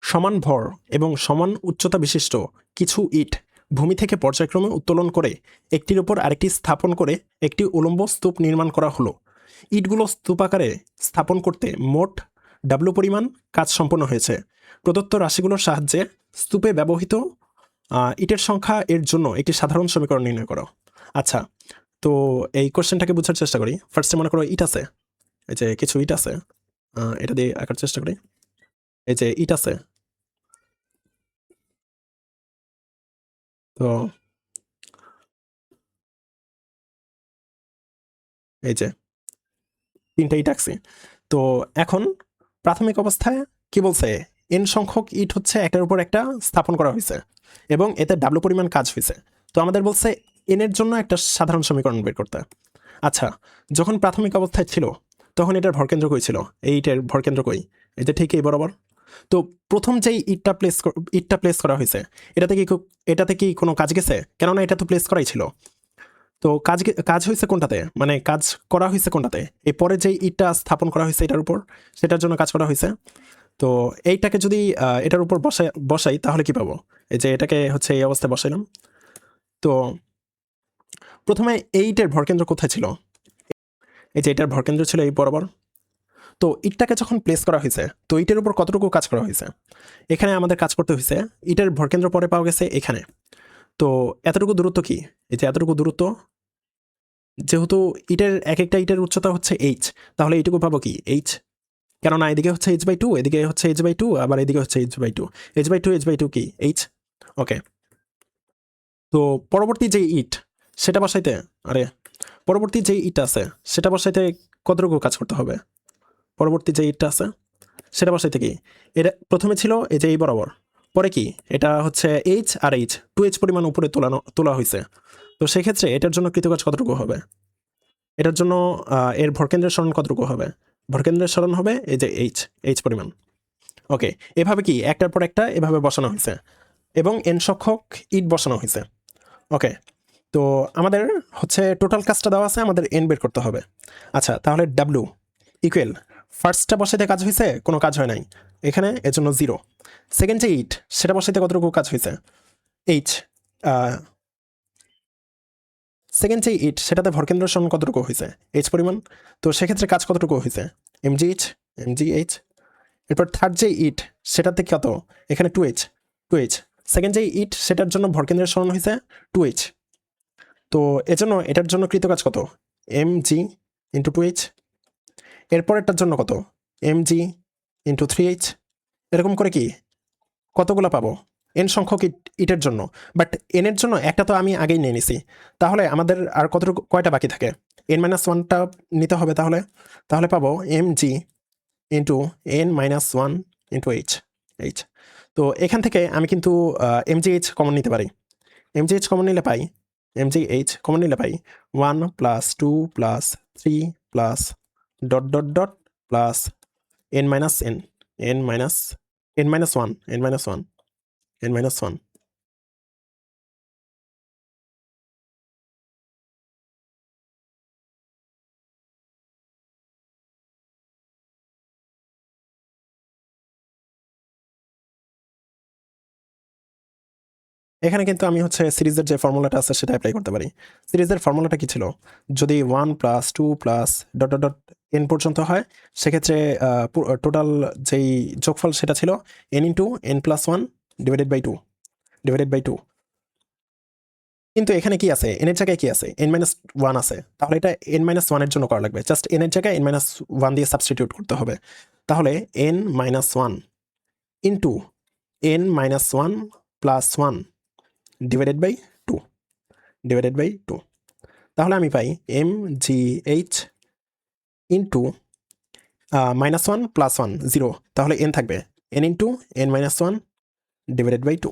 সমান ভর এবং সমান উচ্চতা বিশিষ্ট কিছু ইট ভূমি থেকে পর্যায়ক্রমে উত্তোলন করে একটির উপর আরেকটি স্থাপন করে একটি উলম্ব স্তূপ নির্মাণ করা হলো। ইটগুলো স্তূপাকারে স্থাপন করতে মোট ডাব্লু পরিমাণ কাজ সম্পন্ন হয়েছে। প্রদত্ত রাশিগুলোর সাহায্যে স্তূপে ব্যবহৃত ইটের সংখ্যা এর জন্য একটি সাধারণ সমীকরণ নির্ণয় করো। আচ্ছা, তো এই কোশ্চেনটাকে বোঝার চেষ্টা করি। ফার্স্টে মনে করো ইট আছে, এই যে কিছু ইট আছে, এটা দিয়ে আঁকার চেষ্টা করি। এই যে ইট আছে, তো এই যে 3টা ইট আঁকছি। তো এখন প্রাথমিক অবস্থায় কি বলছে, এন সংখ্যক ইট হচ্ছে একটার উপর একটা স্থাপন করা হয়েছে এবং এতে ডাব্লু পরিমাণ কাজ হয়েছে। তো আমাদের বলছে এন এর জন্য একটা সাধারণ সমীকরণ বের করতে। আচ্ছা, যখন প্রাথমিক অবস্থায় ছিল তখন এটার ভরকেন্দ্র কই ছিল? এই ইটের ভরকেন্দ্র কই? এই যে ঠিক এই বরাবর। তো প্রথম যেই ইটটা প্লেস করা হয়েছে, এটাতে কি কোনো কাজ গেছে? কেননা এটা তো প্লেস করাই ছিল। তো কাজ হয়েছে কোনটাতে, মানে কাজ করা হয়েছে কোনটাতে? এই পরে যে ইটটা স্থাপন করা হয়েছে এটার উপর, সেটার জন্য কাজ করা হয়েছে। তো এইটাকে যদি এটার উপর বসাই তাহলে কি পাবো? এই যে এটাকে হচ্ছে এই অবস্থায় বসাইলাম। তো প্রথমে এইটের ভরকেন্দ্র কোথায় ছিল? এই যে এটার ভরকেন্দ্র ছিল এই বরাবর। তো ইটটাকে যখন প্লেস করা হয়েছে, তো ইটের উপর কতটুকু কাজ করা হয়েছে? এখানে আমাদের কাজ করতে হয়েছে, ইটের ভরকেন্দ্র পরে পাওয়া গেছে এখানে। তো এতটুকু দূরত্ব কি? এই যে এতটুকু দূরত্ব, যেহেতু একটা ইটের উচ্চতা হচ্ছে এইচ, তাহলে এইটুকু পাবো কি? এইচ। কেননা এদিকে হচ্ছে h/2, এদিকে হচ্ছে h/2, আবার এদিকে হচ্ছে h/2। h/2 কি? এইচ। ওকে। তো পরবর্তী যে ইট সেটা বসাইতে, আরে পরবর্তী যে ইট আছে সেটা বসাইতে কতটুকু কাজ করতে হবে? পরবর্তী যে ইটটা আছে সেটা বসাইতে কি, এটা প্রথমে ছিল এই যে এই বরাবর, পরে কি এটা হচ্ছে এইচ আর এইচ, 2h পরিমাণ উপরে তোলা হয়েছে। তো সেক্ষেত্রে এটার জন্য কৃতকাজ কতটুকু হবে? এটার জন্য এর ভরকেন্দ্রের সরণ কতটুকু হবে? ভরকেন্দ্রের সরণ হবে এই যে এইচ পরিমাণ। ওকে, এভাবে কি একটার পর একটা এভাবে বসানো হয়েছে এবং এন সংখ্যক ইট বসানো হয়েছে। ওকে, তো আমাদের হচ্ছে টোটাল কাজটা দেওয়া আছে, আমাদের এন বের করতে হবে। আচ্ছা, তাহলে ডাব্লু ইকুয়াল, ফার্স্টটা বসাইতে কাজ হয়েছে? কোনো কাজ হয় নাই এখানে, এর জন্য 0। সেকেন্ড যে ইট সেটা বসাইতে কতটুকু কাজ হয়েছে? এইচ। সেকেন্ড যে ইট সেটাতে ভরকেন্দ্র সরণ কতটুকু হয়েছে? এইচ পরিমাণ। তো সেক্ষেত্রে কাজ কতটুকু হয়েছে? এমজিএইচ। এরপর থার্ড যে ইট সেটাতে কত? এখানে 2h। সেকেন্ড যে ইট সেটার জন্য ভরকেন্দ্রের সরণ হয়েছে 2h। তো এজন্য এটার জন্য কৃতকাজ কত? mg into 2h। এরপরেরটার জন্য কত? mg into 3h। এরকম করে কি কতগুলো পাবো এন সংখ্যক ইটের জন্য? বাট এন এর জন্য একটা তো আমি আগেই নিয়ে নিছি, তাহলে আমাদের আর কয়টা বাকি থাকে? n-1টা নিতে হবে। তাহলে পাবো mg into n-1 into h। তো এখান থেকে আমি কিন্তু mgh কমন নিতে পারি। mgh কমন নিলে পাই 1 plus 2 plus 3 plus dot dot dot plus n minus n-1। এখানে কিন্তু আমি হচ্ছে সিরিজের যে ফর্মুলাটা আছে সেটা অ্যাপ্লাই করতে পারি। সিরিজের ফর্মুলাটা কি ছিল? যদি 1 plus 2 plus dot dot dot N পর্যন্ত হয়, সেক্ষেত্রে টোটাল যেই যোগফল সেটা ছিল n into n+1 divided by 2। কিন্তু এখানে কি আছে? n এর জায়গায় কি আছে? n-1 আছে। তাহলে এটা n-1 এর জন্য করা লাগবে। জাস্ট n এর জায়গায় n-1 দিয়ে সাবস্টিটিউট করতে হবে। তাহলে n-1 into n-1 plus 1 divided by 2। তাহলে আমি পাই mgh ইন্টু -1 প্লাস 1 0। তাহলে n থাকবে n into n-1 divided by 2।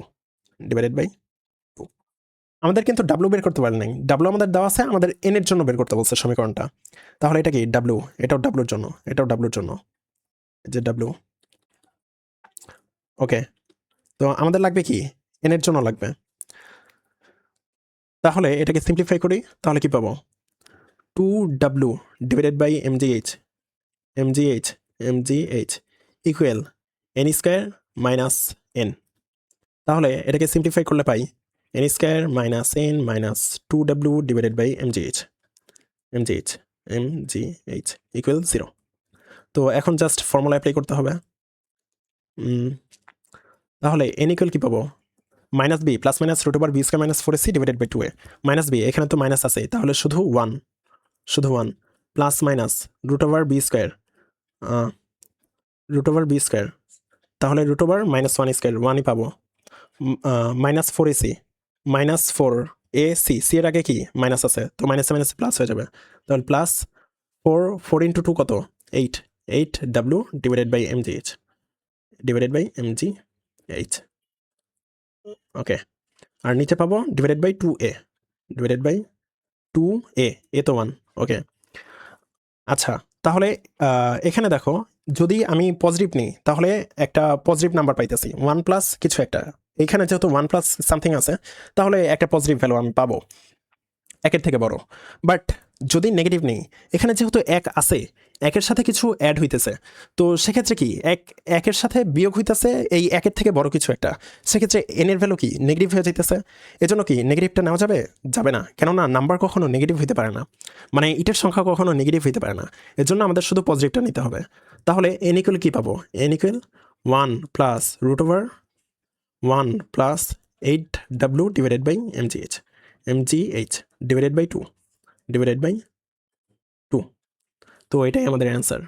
আমাদের কিন্তু ডাব্লু বের করতে পারি নাই। ডাব্লু আমাদের দেওয়া আছে, আমাদের n এর জন্য বের করতে বলছে সমীকরণটা। তাহলে এটা কি? ডাব্লু। এটাও ডাব্লুর জন্য, এটাও ডাব্লুর জন্য, যে ডাব্লু। ওকে, তো আমাদের লাগবে কি? n এর জন্য লাগবে। তাহলে এটাকে সিম্পলিফাই করি, তাহলে কি পাবো? 2w divided by mgh equal n square minus n. তাহলে এটাকে সিম্পলিফাই করলে পাই n square minus n minus 2w divided by MGH equal 0। তো এখন জাস্ট ফর্মুলা অ্যাপ্লাই করতে হবে। তাহলে এন ইকুয়াল কি পাবো, minus b plus minus root over b square minus 4ac divided by 2a। Minus b এখানে তো মাইনাস আছে, তাহলে শুধু one plus minus root over b square তাহলে রুট ওভার মাইনাস 1 স্কোয়ার 1ই পাবো, minus 4ac minus 4ac C এর আগে কি মাইনাস আছে, তো মাইনাসে মাইনাসে প্লাস হয়ে যাবে। তাহলে প্লাস 4 ইন্টু 2 কত 8w ডিভাইডেড বাই এমজিএইচ ওকে। আর নিচে পাবো ডিভাইডেড বাই 2a এ তো 1 ওকে। আচ্ছা তাহলে এখানে দেখো যদি আমি পজিটিভ নিই তাহলে একটা পজিটিভ নাম্বার পাইতেছি 1 প্লাস কিছু একটা, এখানে যেহেতু 1 প্লাস সামথিং আছে তাহলে একটা পজিটিভ ভ্যালু আমি পাবো একের থেকে বড়। বাট যদি নেগেটিভ নেই, এখানে যেহেতু 1 আছে, একের সাথে কিছু অ্যাড হইতেছে, তো সেক্ষেত্রে কি একের সাথে বিয়োগ হইতেছে এই একের থেকে বড় কিছু একটা, সেক্ষেত্রে এন এর ভ্যালু কি নেগেটিভ হয়ে যাইতেছে। এজন্য কি নেগেটিভটা নেওয়া যাবে না, কেননা নাম্বার কখনো নেগেটিভ হইতে পারে না, মানে ইটের সংখ্যা কখনো নেগেটিভ হইতে পারে না, এর জন্য আমাদের শুধু পজিটিভটা নিতে হবে। তাহলে এন ইকুয়াল কি পাবো, n equal 1 plus root over 1 plus 8w divided by M G H divided by 2 তো এটাই আমাদের অ্যান্সার।